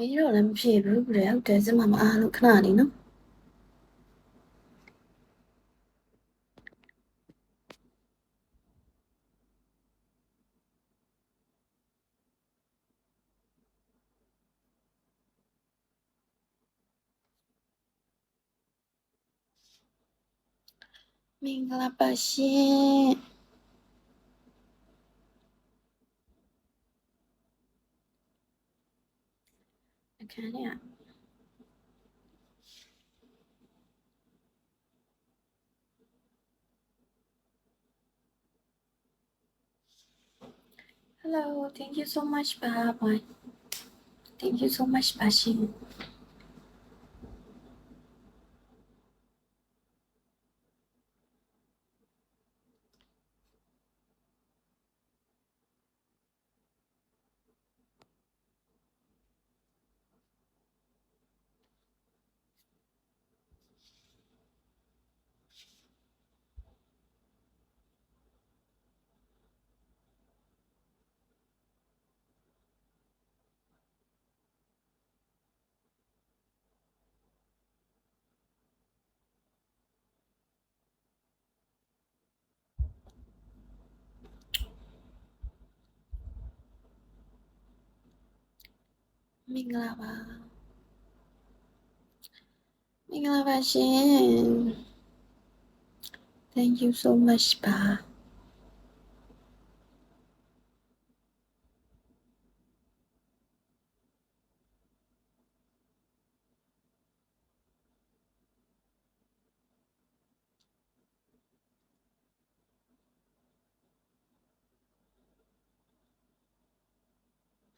မင်းတို့လည်းမဖြစ်ဘူးတဲ့ဟုတ်တယ်စမမအားလို့ခဏလေးနော်မင်္ဂလာပါရှင်အခန်းထဲကHello thank you so much ပါ bye thank you so much ပါရှင်မင်္ဂလာပါမင်္ဂလာပါရှင် thank you so much ပါ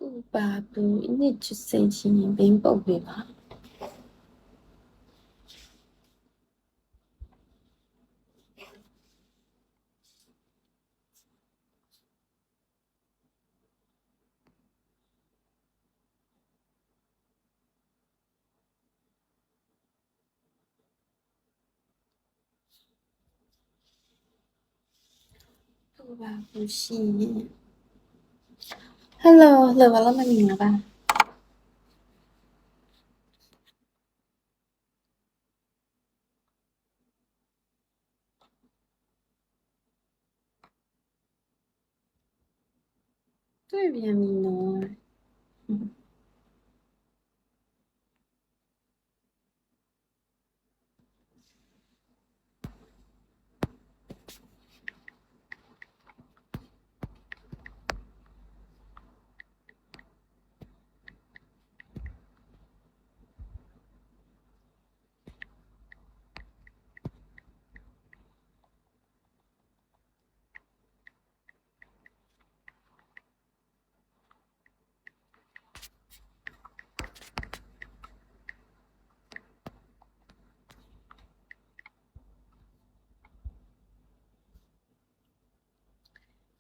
ပူပါပူအနစ်ချစ်စိတ်ချင်းဘင်းပုတ်ပေးပါပူပါပူရှင် Hello လှပါလားမင်္ဂလာပါတွေ့ပြန်ပြီနော်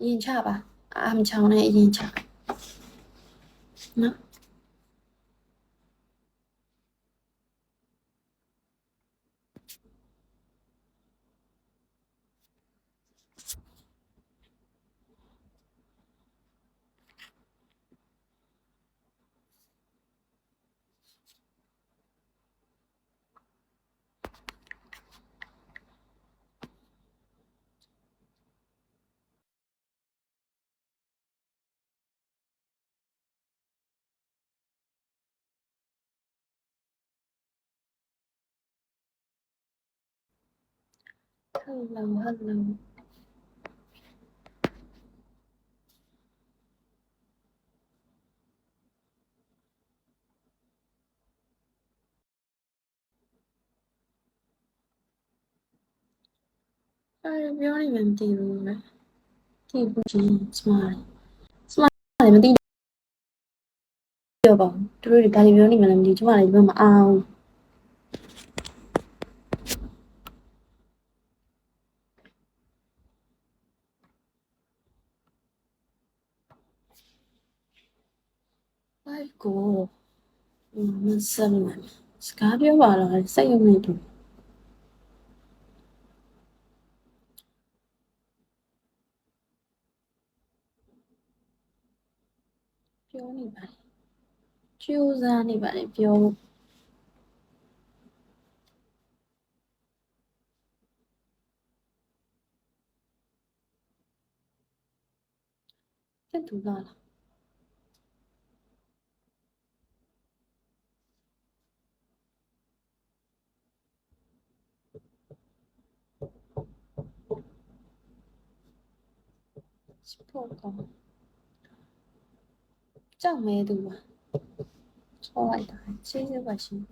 ရင်ချပါအာမချောင်းနဲ့ရင်ချနော်hello hello ပြောနေမှမသိဘူးပဲသိဘူးချင်းစမလည်းမသိတော့ပါဘူးသူတို့တွေဘာတွေပြောနေမှလည်းမသိကျမလည်းဒီဘက်မအောင်live ကိုမဆက်မှန်းစကားပြောပါလားစိတ်ရုံနေတူပြောနေပါကြ ကြိုးစားနေပါလေပြောဖို့တက်တူလားစပိုကောကြောက်မဲသူပါချောလိုက်တာကျေးဇူးပါရှင်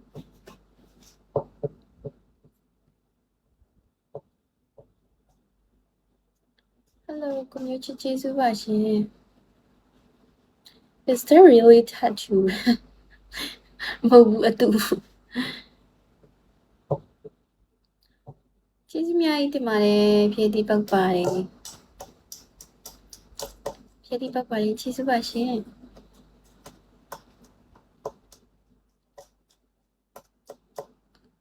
Hello ကိုမျိုးချစ်ကျေးဇူးပါရှင် Is there really tattoo မဟုတ်ဘူးအတူကျေးဇူးများကြီးတင်ပါတယ်ဖြည့်တီးပောက်ပါတယ်ဖြည့်တီးပောက်ပါတယ်ကျေးဇူးပါရှင်